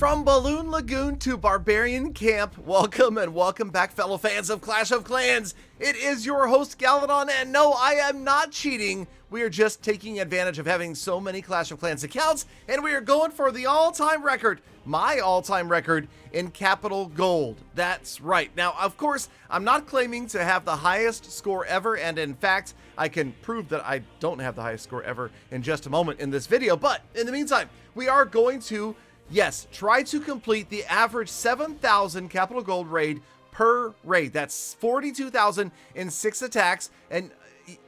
From Balloon Lagoon to Barbarian Camp, welcome and welcome back, fellow fans of Clash of Clans. It is your host, Galadon, and no, I am not cheating. We are just taking advantage of having so many Clash of Clans accounts, and we are going for the all-time record, my all-time record, in Capital Gold. That's right. Now, of course, I'm not claiming to have the highest score ever, and in fact, I can prove that I don't have the highest score ever in just a moment in this video, but in the meantime, we are going to try to complete the average 7,000 Capital Gold raid per raid. That's 42,000 in 6 attacks. And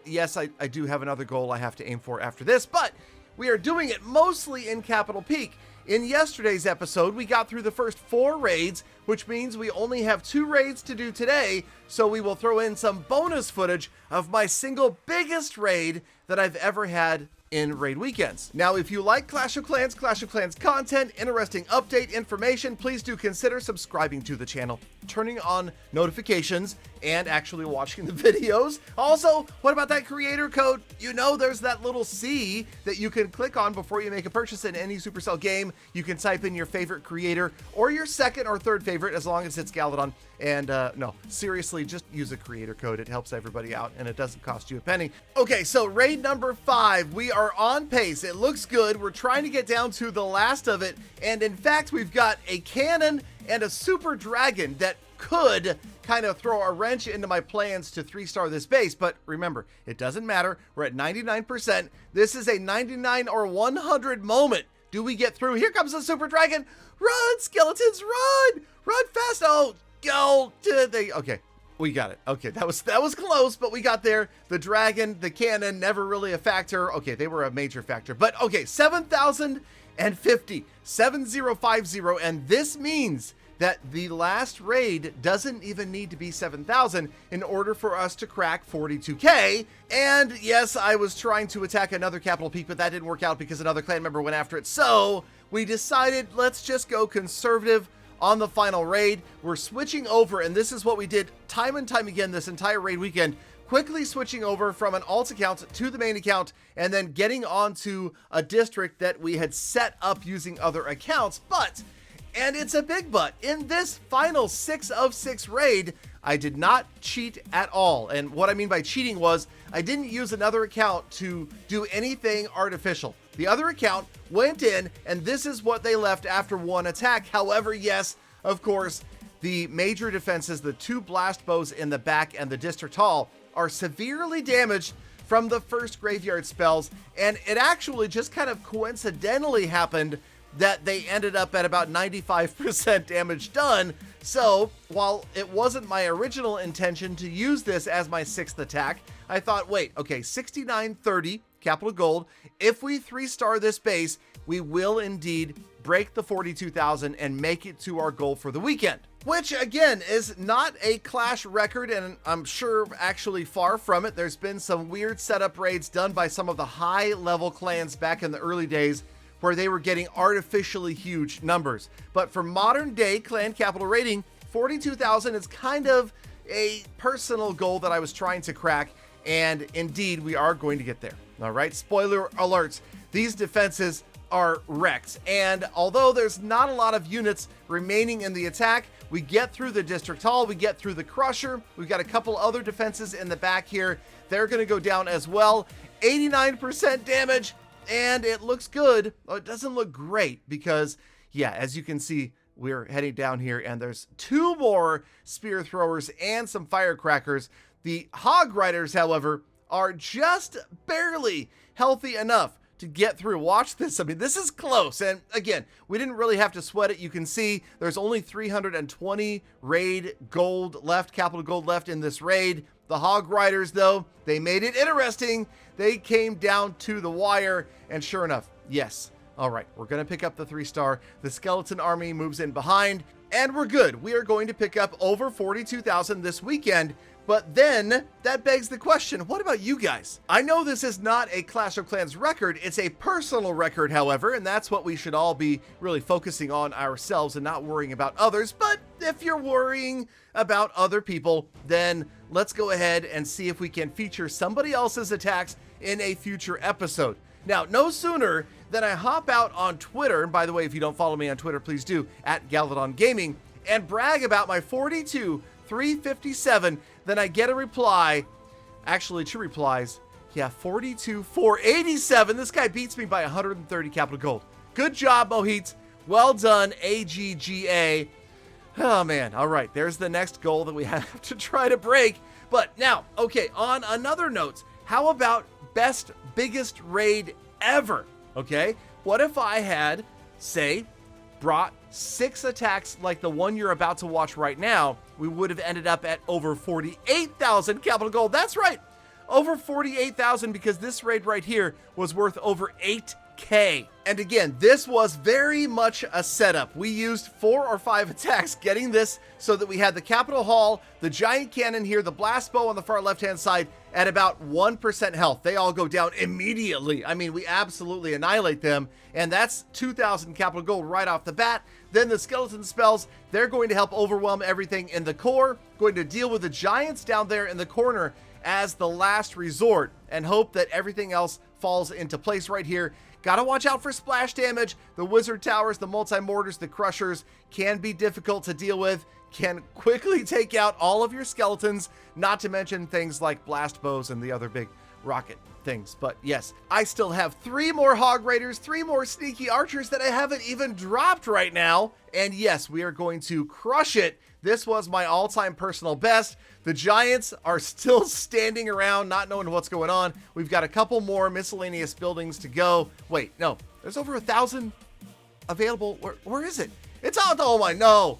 yes, I do have another goal I have to aim for after this, but we are doing it mostly in Capital Peak. In yesterday's episode, we got through the first 4 raids, which means we only have 2 raids to do today, so we will throw in some bonus footage of my single biggest raid that I've ever had in raid weekends. Now, if you like Clash of Clans content, interesting update information, please do consider subscribing to the channel, turning on notifications, and actually watching the videos. Also, what about that creator code? You know, there's that little C that you can click on before you make a purchase in any Supercell game. You can type in your favorite creator or your second or third favorite, as long as it's Galadon. And no, seriously, just use a creator code. It helps everybody out and it doesn't cost you a penny. Okay, so raid number 5, we are on pace. It looks good. We're trying to get down to the last of it. And in fact, we've got a cannon and a super dragon that could kind of throw a wrench into my plans to 3-star this base. But remember, it doesn't matter. We're at 99%. This is a 99 or 100 moment. Do we get through? Here comes the super dragon. Run, skeletons, run! Run fast. Oh, go to the... Okay, we got it. Okay, that was close, but we got there. The dragon, the cannon, never really a factor. Okay, they were a major factor. But okay, 7,050, 7050, and this means that the last raid doesn't even need to be 7,000 in order for us to crack 42k. And yes, I was trying to attack another Capital Peak, but that didn't work out because another clan member went after it. So we decided, let's just go conservative on the final raid. We're switching over, and this is what we did time and time again this entire raid weekend, quickly switching over from an alt account to the main account, and then getting onto a district that we had set up using other accounts. But, and it's a big but, in this final 6 of 6 raid, I did not cheat at all. And what I mean by cheating was I didn't use another account to do anything artificial. The other account went in, and this is what they left after 1 attack. However, yes, of course, the major defenses, the 2 blast bows in the back and the district hall, are severely damaged from the first graveyard spells. And it actually just kind of coincidentally happened that they ended up at about 95% damage done. So while it wasn't my original intention to use this as my 6th attack, I thought, wait, okay, 6930 Capital Gold. If we 3-star this base, we will indeed break the 42,000 and make it to our goal for the weekend. Which again is not a Clash record, and I'm sure actually far from it. There's been some weird setup raids done by some of the high level clans back in the early days where they were getting artificially huge numbers. But for modern day clan capital rating, 42,000 is kind of a personal goal that I was trying to crack, and indeed we are going to get there. All right, spoiler alerts, these defenses are wrecked, and although there's not a lot of units remaining in the attack, we get through the district hall, we get through the crusher, we've got a couple other defenses in the back here. They're going to go down as well. 89% damage, and it looks good. Oh, it doesn't look great because, yeah, as you can see, we're heading down here, and there's 2 more spear throwers and some firecrackers. The hog riders, however, are just barely healthy enough to get through. Watch this. I mean, this is close. And again, we didn't really have to sweat it. You can see there's only 320 raid gold left, capital gold left in this raid. The hog riders, though, they made it interesting. They came down to the wire, and sure enough, yes. All right, we're going to pick up the 3-star. The skeleton army moves in behind, and we're good. We are going to pick up over 42,000 this weekend. But then that begs the question, what about you guys? I know this is not a Clash of Clans record, it's a personal record, however, and that's what we should all be really focusing on ourselves and not worrying about others. But if you're worrying about other people, then let's go ahead and see if we can feature somebody else's attacks in a future episode. Now, no sooner Then I hop out on Twitter, and by the way, if you don't follow me on Twitter, please do, at Galadon Gaming, and brag about my 42,357. Then I get a reply, actually 2 replies. Yeah, 42,487. This guy beats me by 130 capital gold. Good job, Moheats. Well done, AGGA. Oh, man. All right, there's the next goal that we have to try to break. But now, okay, on another note, how about best, biggest raid ever? Okay, what if I had, say, brought 6 attacks like the one you're about to watch right now? We would have ended up at over 48,000 capital gold. That's right, over 48,000, because this raid right here was worth over 8K. And again, this was very much a setup. We used 4 or 5 attacks getting this so that we had the Capitol Hall, the giant cannon here, the blast bow on the far left-hand side at about 1% health. They all go down immediately. I mean, we absolutely annihilate them, and that's 2,000 capital gold right off the bat. Then the skeleton spells, they're going to help overwhelm everything in the core, going to deal with the giants down there in the corner as the last resort, and hope that everything else falls into place right here. Gotta watch out for splash damage. The wizard towers, the multi-mortars, the crushers can be difficult to deal with, can quickly take out all of your skeletons, not to mention things like blast bows and the other big rocket things. But yes, I still have 3 more hog raiders, 3 more sneaky archers that I haven't even dropped right now. And yes, we are going to crush it. This was my all-time personal best. The giants are still standing around, not knowing what's going on. We've got a couple more miscellaneous buildings to go. Wait, no, there's over 1,000 available. Where is it? It's out. Oh my, no,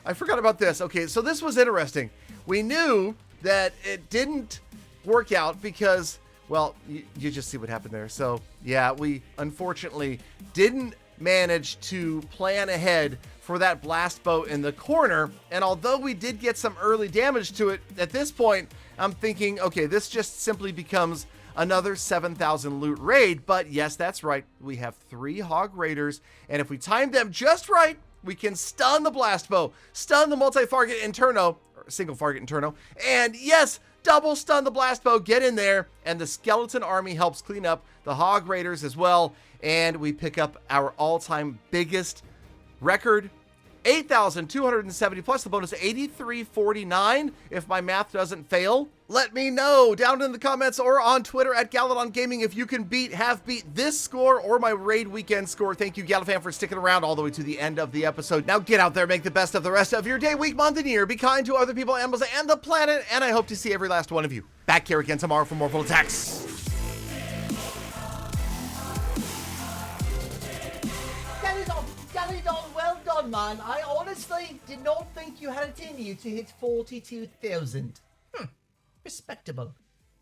I forgot about this. Okay, so this was interesting. We knew that it didn't work out because, well, you just see what happened there. So yeah, we unfortunately didn't manage to plan ahead for that blast bow in the corner. And although we did get some early damage to it, at this point, I'm thinking, okay, this just simply becomes another 7,000 loot raid. But yes, that's right. We have 3 hog raiders. And if we time them just right, we can stun the blast bow, stun the multi-target Inferno, or single target Inferno. And yes, double stun the blast bow, get in there. And the skeleton army helps clean up the hog raiders as well. And we pick up our all-time biggest record, 8,270 plus the bonus 8349 if my math doesn't fail. Let me know down in the comments or on Twitter at Galadon Gaming if you can have beat this score or my raid weekend score. Thank you, Galafan, for sticking around all the way to the end of the episode. Now get out there, make the best of the rest of your day, week, month, and year. Be kind to other people, animals, and the planet, and I hope to see every last one of you back here again tomorrow for more full attacks. Galadon, well done, man. I honestly did not think you had it in you to hit 42,000. Respectable,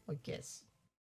I guess.